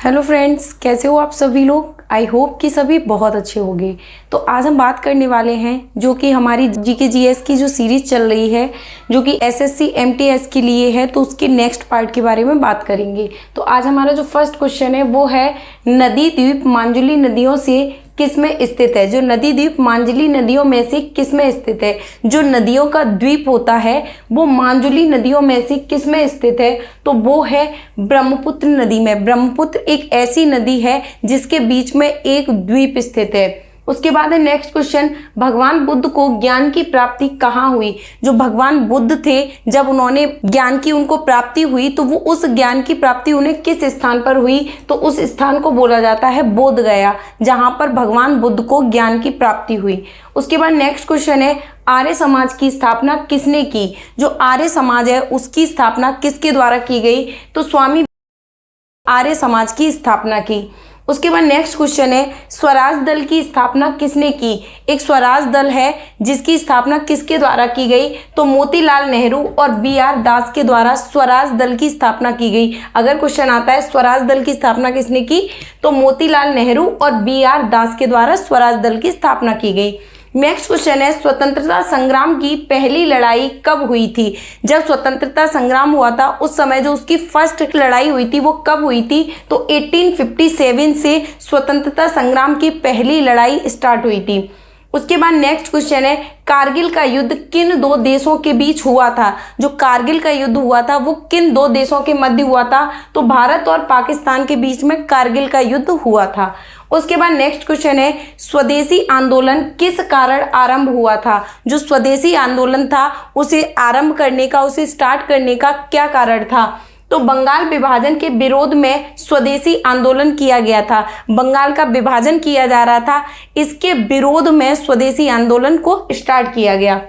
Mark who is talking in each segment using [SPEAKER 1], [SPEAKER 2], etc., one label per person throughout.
[SPEAKER 1] Hello friends, कैसे हो आप सभी लोग। आई होप कि सभी बहुत अच्छे होंगे। तो आज हम बात करने वाले हैं जो कि हमारी जीके जीएस की जो सीरीज चल रही है जो कि एसएससी एमटीएस के लिए है, तो उसके नेक्स्ट पार्ट के बारे में बात करेंगे। तो आज हमारा जो फर्स्ट क्वेश्चन है वो है नदी द्वीप मांजुली नदियों से किस में स्थित है। जो नदी द्वीप मांजुली नदियों में से किस में स्थित है, जो नदियों का द्वीप होता है वो मांजुली नदियों में से किस में स्थित है, तो वो है ब्रह्मपुत्र नदी में। ब्रह्मपुत्र एक ऐसी नदी है जिसके बीच में एक द्वीप स्थित है। उसके बाद है नेक्स्ट क्वेश्चन, भगवान बुद्ध को ज्ञान की प्राप्ति कहाँ हुई। जो भगवान बुद्ध थे, जब उन्होंने ज्ञान की उनको प्राप्ति हुई तो वो उस ज्ञान की प्राप्ति उन्हें किस स्थान पर हुई, तो उस स्थान को बोला जाता है बोध गया, जहाँ पर भगवान बुद्ध को ज्ञान की प्राप्ति हुई। उसके बाद नेक्स्ट क्वेश्चन है आर्य समाज की स्थापना किसने की। जो आर्य समाज है उसकी स्थापना किसके द्वारा की गई, तो स्वामी आर्य समाज की स्थापना की। उसके बाद नेक्स्ट क्वेश्चन है स्वराज दल की स्थापना किसने की। एक स्वराज दल है जिसकी स्थापना किसके द्वारा की गई, तो मोतीलाल नेहरू और BR दास के द्वारा स्वराज दल की स्थापना की गई। अगर क्वेश्चन आता है स्वराज दल की स्थापना किसने की, तो मोतीलाल नेहरू और BR दास के द्वारा स्वराज दल की स्थापना की गई। नेक्स्ट क्वेश्चन है स्वतंत्रता संग्राम की पहली लड़ाई कब हुई थी। जब स्वतंत्रता संग्राम हुआ था उस समय जो उसकी फर्स्ट लड़ाई हुई थी वो कब हुई थी, तो 1857 से स्वतंत्रता संग्राम की पहली लड़ाई स्टार्ट हुई थी। उसके बाद नेक्स्ट क्वेश्चन है कारगिल का युद्ध किन दो देशों के बीच हुआ था। जो कारगिल का युद्ध हुआ था वो किन दो देशों के मध्य हुआ था, तो भारत और पाकिस्तान के बीच में कारगिल का युद्ध हुआ था। उसके बाद नेक्स्ट क्वेश्चन है स्वदेशी आंदोलन किस कारण आरंभ हुआ था। जो स्वदेशी आंदोलन था उसे आरंभ करने का, उसे स्टार्ट करने का क्या कारण था, तो बंगाल विभाजन के विरोध में स्वदेशी आंदोलन किया गया था। बंगाल का विभाजन किया जा रहा था, इसके विरोध में स्वदेशी आंदोलन को स्टार्ट किया गया।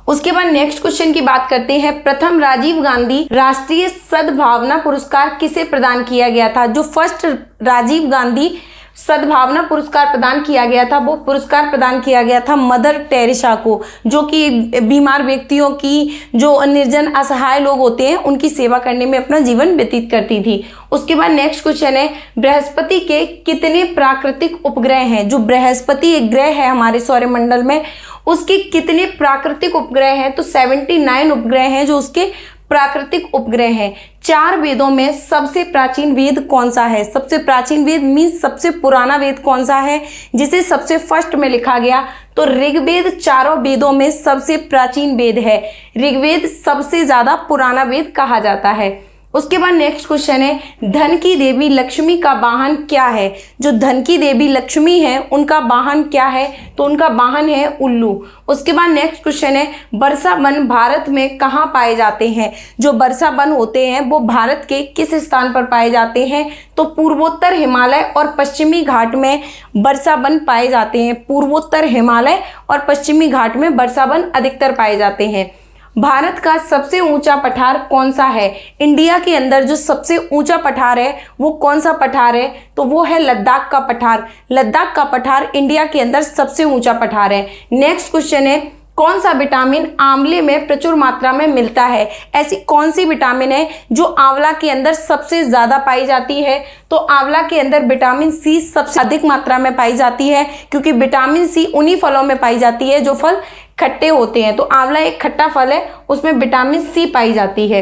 [SPEAKER 1] उसके बाद नेक्स्ट क्वेश्चन की बात करते हैं प्रथम राजीव गांधी राष्ट्रीय सद्भावना पुरस्कार किसे प्रदान किया गया था। जो फर्स्ट राजीव गांधी सद्भावना पुरस्कार प्रदान किया गया था वो पुरस्कार प्रदान किया गया था मदर टेरेसा को, जो कि बीमार व्यक्तियों की, जो निर्जन असहाय लोग होते हैं उनकी सेवा करने में अपना जीवन व्यतीत करती थी। उसके बाद नेक्स्ट क्वेश्चन है बृहस्पति के कितने प्राकृतिक उपग्रह हैं। जो बृहस्पति एक ग्रह है हमारे सौरमंडल में, उसके कितने प्राकृतिक उपग्रह हैं, तो 79 उपग्रह हैं जो उसके प्राकृतिक उपग्रह हैं। 4 वेदों में सबसे प्राचीन वेद कौन सा है। सबसे प्राचीन वेद मीन्स सबसे पुराना वेद कौन सा है जिसे सबसे फर्स्ट में लिखा गया, तो ऋग्वेद चारों वेदों में सबसे प्राचीन वेद है। ऋग्वेद सबसे ज्यादा पुराना वेद कहा जाता है। उसके बाद नेक्स्ट क्वेश्चन है धन की देवी लक्ष्मी का वाहन क्या है। जो धन की देवी लक्ष्मी है उनका वाहन क्या है, तो उनका वाहन है उल्लू। उसके बाद नेक्स्ट क्वेश्चन है वर्षा वन भारत में कहाँ पाए जाते हैं। जो वर्षा वन होते हैं वो भारत के किस स्थान पर पाए जाते हैं, तो पूर्वोत्तर हिमालय और पश्चिमी घाट में वर्षा वन पाए जाते हैं। पूर्वोत्तर हिमालय और पश्चिमी घाट में वर्षा वन अधिकतर पाए जाते हैं। भारत का सबसे ऊंचा पठार कौन सा है। इंडिया के अंदर जो सबसे ऊंचा पठार है वो कौन सा पठार है, तो वो है लद्दाख का पठार। लद्दाख का पठार इंडिया के अंदर सबसे ऊंचा पठार है। नेक्स्ट क्वेश्चन है कौन सा विटामिन आंवले में प्रचुर मात्रा में मिलता है। ऐसी कौन सी विटामिन है जो आंवला के अंदर सबसे ज्यादा पाई जाती है, तो आंवला के अंदर विटामिन सी सबसे अधिक मात्रा में पाई जाती है, क्योंकि विटामिन सी उन्हीं फलों में पाई जाती है जो फल खट्टे होते हैं। तो आंवला एक खट्टा फल है, उसमें विटामिन सी पाई जाती है।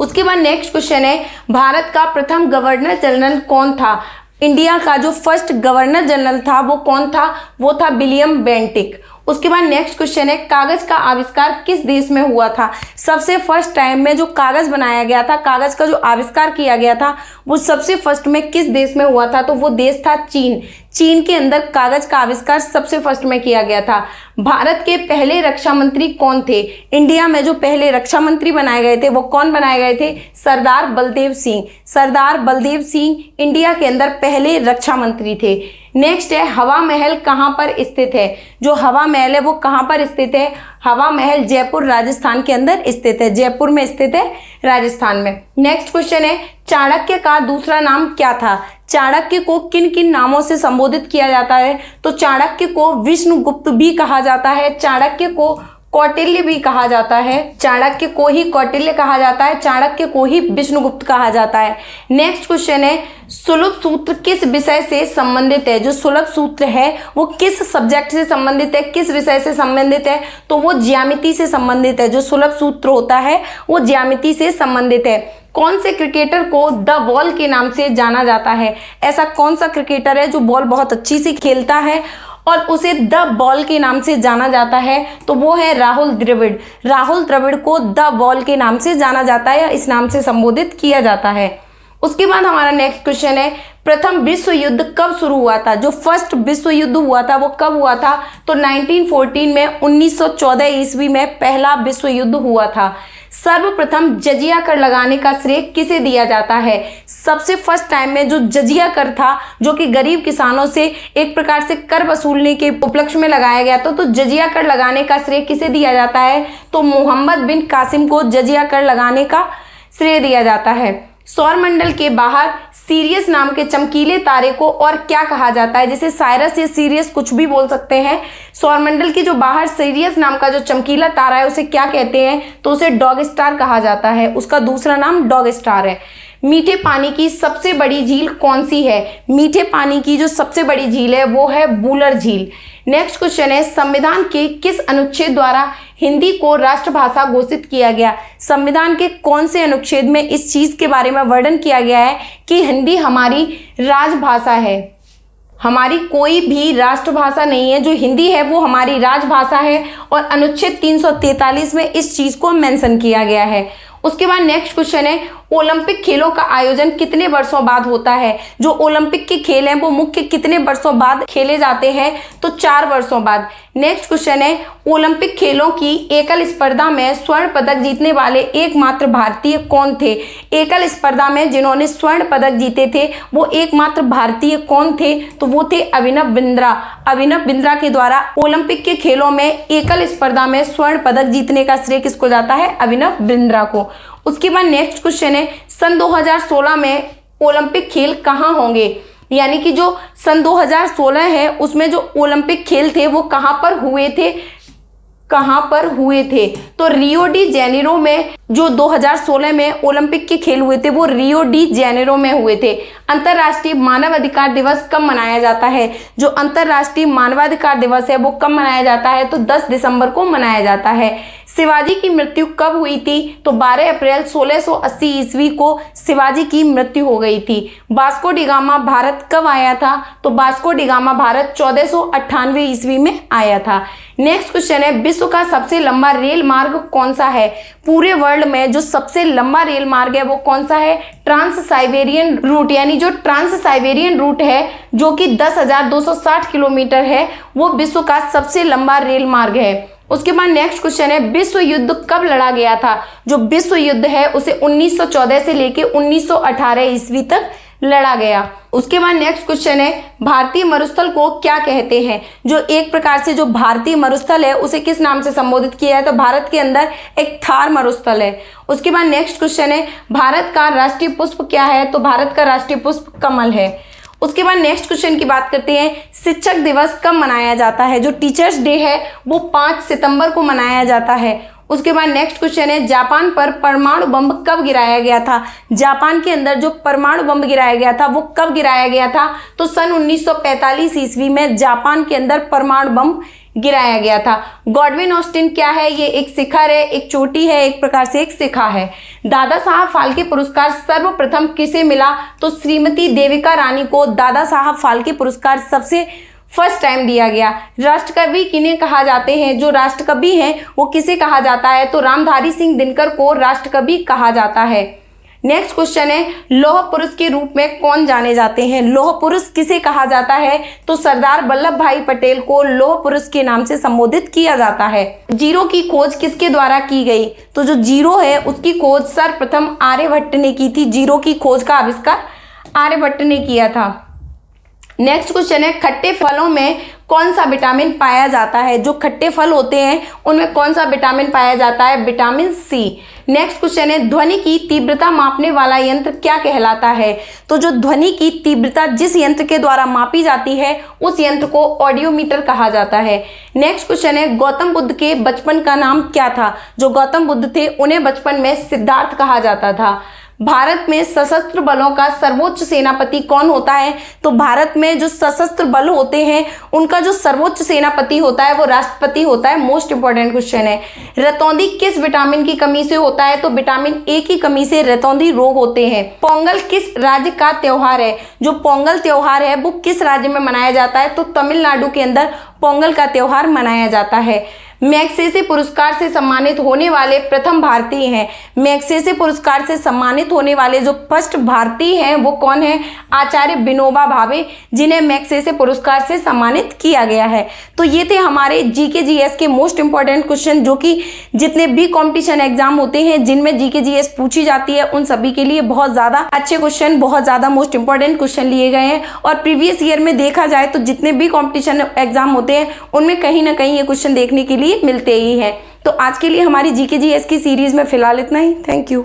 [SPEAKER 1] उसके बाद नेक्स्ट क्वेश्चन है भारत का प्रथम गवर्नर जनरल कौन था। इंडिया का जो फर्स्ट गवर्नर जनरल था वो कौन था, वो था विलियम बेंटिक। उसके बाद नेक्स्ट क्वेश्चन है कागज का आविष्कार किस देश में हुआ था। सबसे फर्स्ट टाइम में जो कागज बनाया गया था, कागज का जो आविष्कार किया गया था वो सबसे फर्स्ट में किस देश में हुआ था, तो वो देश था चीन। चीन के अंदर कागज का आविष्कार सबसे फर्स्ट में किया गया था। भारत के पहले रक्षा मंत्री कौन थे। इंडिया में जो पहले रक्षा मंत्री बनाए गए थे वो कौन बनाए गए थे, सरदार बलदेव सिंह। सरदार बलदेव सिंह इंडिया के अंदर पहले रक्षा मंत्री थे। नेक्स्ट है हवा महल कहाँ पर स्थित है। जो हवा महल है वो कहाँ पर स्थित है, हवा महल जयपुर राजस्थान के अंदर स्थित है। जयपुर में स्थित है राजस्थान में। नेक्स्ट क्वेश्चन है चाणक्य का दूसरा नाम क्या था। चाणक्य को किन किन नामों से संबोधित किया जाता है, तो चाणक्य को विष्णुगुप्त भी कहा जाता है, चाणक्य को कौटिल्य भी कहा जाता है। चाणक्य को ही कौटिल्य कहा जाता है, चाणक्य को ही विष्णुगुप्त कहा जाता है। नेक्स्ट क्वेश्चन है, सुलभ सूत्र किस विषय से संबंधित है? जो सुलभ सूत्र है वो किस सब्जेक्ट से संबंधित है, किस विषय से संबंधित है? तो वो ज्यामिति से संबंधित है। जो सुलभ सूत्र होता है वो ज्यामिति से संबंधित है। कौन से क्रिकेटर को द बॉल के नाम से जाना जाता है? ऐसा कौन सा क्रिकेटर है जो बॉल बहुत अच्छी से खेलता है और उसे द बॉल के नाम से जाना जाता है? तो वो है राहुल द्रविड़। राहुल द्रविड़ को द बॉल के नाम से जाना जाता है या इस नाम से संबोधित किया जाता है। उसके बाद हमारा नेक्स्ट क्वेश्चन है, प्रथम विश्व युद्ध कब शुरू हुआ था? जो फर्स्ट विश्व युद्ध हुआ था वो कब हुआ था? तो 1914 में, 1914 ईस्वी में पहला विश्व युद्ध हुआ था। सर्वप्रथम जजिया कर लगाने का श्रेय किसे दिया जाता है? सबसे फर्स्ट टाइम में जो जजिया कर था, जो कि गरीब किसानों से एक प्रकार से कर वसूलने के उपलक्ष्य में लगाया गया था, तो जजिया कर लगाने का श्रेय किसे दिया जाता है? तो मोहम्मद बिन कासिम को जजिया कर लगाने का श्रेय दिया जाता है। सौरमंडल के बाहर सीरियस नाम के चमकीले तारे को और क्या कहा जाता है? जैसे साइरस या सीरियस कुछ भी बोल सकते हैं। सौरमंडल की जो बाहर सीरियस नाम का जो चमकीला तारा है उसे क्या कहते हैं? तो उसे डॉग स्टार कहा जाता है। उसका दूसरा नाम डॉग स्टार है। मीठे पानी की सबसे बड़ी झील कौन सी है? मीठे पानी की जो सबसे बड़ी झील है वो है वूलर झील। नेक्स्ट क्वेश्चन है, संविधान के किस अनुच्छेद द्वारा हिंदी को राष्ट्रभाषा घोषित किया गया? संविधान के कौन से अनुच्छेद में इस चीज के बारे में वर्णन किया गया है कि हिंदी हमारी राजभाषा है? हमारी कोई भी राष्ट्रभाषा नहीं है, जो हिंदी है वो हमारी राजभाषा है और अनुच्छेद 343 में इस चीज को मेंशन किया गया है। उसके बाद नेक्स्ट क्वेश्चन है, ओलंपिक खेलों का आयोजन कितने वर्षों बाद होता है? जो ओलंपिक के खेल हैं वो मुख्य कितने वर्षों बाद खेले जाते हैं? तो 4 वर्षों बाद। नेक्स्ट क्वेश्चन है, ओलंपिक खेलों की एकल स्पर्धा में स्वर्ण पदक जीतने वाले एकमात्र भारतीय कौन थे? एकल स्पर्धा में जिन्होंने स्वर्ण पदक जीते थे वो एकमात्र भारतीय कौन थे? तो वो थे अभिनव बिंद्रा। अभिनव बिंद्रा के द्वारा ओलंपिक के खेलों में एकल स्पर्धा में स्वर्ण पदक जीतने का श्रेय किसको जाता है? अभिनव बिंद्रा को। उसके बाद नेक्स्ट क्वेश्चन है, सन 2016 में ओलंपिक खेल कहाँ होंगे? यानी कि जो सन 2016 है उसमें जो ओलंपिक खेल थे वो कहाँ पर हुए थे? कहाँ पर हुए थे? तो रियो डी जेनेरो में जो 2016 में ओलंपिक के खेल हुए थे वो रियो डी जेनेरो में हुए थे। अंतर्राष्ट्रीय मानवाधिकार दिवस कब मनाया जाता है? जो अंतर्राष्ट्रीय मानवाधिकार दिवस है वो कब मनाया जाता है? तो 10 दिसंबर को मनाया जाता है। शिवाजी की मृत्यु कब हुई थी? तो 12 अप्रैल 1680 ईस्वी को शिवाजी की मृत्यु हो गई थी। वास्को डी गामा भारत कब आया था? तो वास्को डी गामा भारत 1498 ईस्वी में आया था। नेक्स्ट क्वेश्चन है, विश्व का सबसे लंबा रेल मार्ग कौन सा है? पूरे वर्ल्ड में जो सबसे लंबा रेल मार्ग है वो कौन सा है? Trans Siberian route. यानी जो ट्रांस साइबेरियन रूट है जो कि 10,260 किलोमीटर है वो विश्व का सबसे लंबा रेल मार्ग है। उसके बाद नेक्स्ट क्वेश्चन है, विश्व युद्ध कब लड़ा गया था? जो विश्व युद्ध है उसे 1914 से लेके 1918 ईस्वी तक लड़ा गया। उसके बाद नेक्स्ट क्वेश्चन है, भारतीय मरुस्थल को क्या कहते हैं? जो एक प्रकार से जो भारतीय मरुस्थल है उसे किस नाम से संबोधित किया है? तो भारत के अंदर एक थार मरुस्थल है। उसके बाद नेक्स्ट क्वेश्चन है, भारत का राष्ट्रीय पुष्प क्या है? तो भारत का राष्ट्रीय पुष्प कमल है। उसके बाद नेक्स्ट क्वेश्चन की बात करते हैं, शिक्षक दिवस कब मनाया जाता है? जो टीचर्स डे है वो 5 सितंबर को मनाया जाता है। उसके बाद नेक्स्ट क्वेश्चन है, जापान पर परमाणु बम कब गिराया गया था? जापान के अंदर जो परमाणु बम गिराया गया था वो कब गिराया गया था? तो सन 1945 ईस्वी में जापान के अंदर परमाणु बम गिराया गया था। गॉडविन ऑस्टिन क्या है? ये एक शिखर है, एक चोटी है, एक प्रकार से एक शिखा है। दादा साहब फाल्के पुरस्कार सर्वप्रथम किसे मिला? तो श्रीमती देविका रानी को दादा साहब फाल्के पुरस्कार सबसे फर्स्ट टाइम दिया गया। राष्ट्रकवि किन्हें कहा जाते हैं? जो राष्ट्रकवि हैं वो किसे कहा जाता है? तो रामधारी सिंह दिनकर को राष्ट्रकवि कहा जाता है। नेक्स्ट क्वेश्चन है, लौह पुरुष के रूप में कौन जाने जाते हैं? लौह पुरुष किसे कहा जाता है? तो सरदार वल्लभ भाई पटेल को लौह पुरुष के नाम से संबोधित किया जाता है। जीरो की खोज किसके द्वारा की गई? तो जो जीरो है उसकी खोज सर्वप्रथम आर्यभट्ट ने की थी। जीरो की खोज का आविष्कार आर्यभट्ट ने किया था। नेक्स्ट क्वेश्चन है, खट्टे फलों में कौन सा विटामिन पाया जाता है? जो खट्टे फल होते हैं उनमें कौन सा विटामिन पाया जाता है? Vitamin C. नेक्स्ट क्वेश्चन है, ध्वनि की तीव्रता मापने वाला यंत्र क्या कहलाता है? तो जो ध्वनि की तीव्रता जिस यंत्र के द्वारा मापी जाती है उस यंत्र को ऑडियोमीटर कहा जाता है। नेक्स्ट क्वेश्चन है, गौतम बुद्ध के बचपन का नाम क्या था? जो गौतम बुद्ध थे उन्हें बचपन में सिद्धार्थ कहा जाता था। भारत में सशस्त्र बलों का सर्वोच्च सेनापति कौन होता है? तो भारत में जो सशस्त्र बल होते हैं उनका जो सर्वोच्च सेनापति होता है वो राष्ट्रपति होता है। मोस्ट इंपॉर्टेंट क्वेश्चन है। रतौंधी किस विटामिन की कमी से होता है? तो विटामिन ए की कमी से रतौंधी रोग होते हैं। पोंगल किस राज्य का त्योहार है? जो पोंगल त्योहार है वो किस राज्य में मनाया जाता है? तो तमिलनाडु के अंदर पोंगल का त्योहार मनाया जाता है। मैग्सेसे पुरस्कार से सम्मानित होने वाले प्रथम भारतीय हैं। मैग्सेसे पुरस्कार से सम्मानित होने वाले जो फर्स्ट भारतीय हैं वो कौन है? आचार्य विनोबा भावे, जिन्हें मैग्सेसे पुरस्कार से सम्मानित किया गया है। तो ये थे हमारे जीके जीएस के मोस्ट इंपॉर्टेंट क्वेश्चन, जो कि जितने भी कॉम्पिटिशन एग्जाम होते हैं जिनमें जीके जीएस पूछी जाती है उन सभी के लिए बहुत ज़्यादा अच्छे क्वेश्चन, बहुत ज़्यादा मोस्ट इंपॉर्टेंट क्वेश्चन लिए गए हैं। और प्रीवियस ईयर में देखा जाए तो जितने भी कॉम्पिटिशन एग्जाम होते हैं उनमें कहीं ना कहीं ये क्वेश्चन देखने के लिए मिलते ही हैं। तो आज के लिए हमारी जीके जीएस की सीरीज में फिलहाल इतना ही। Thank you.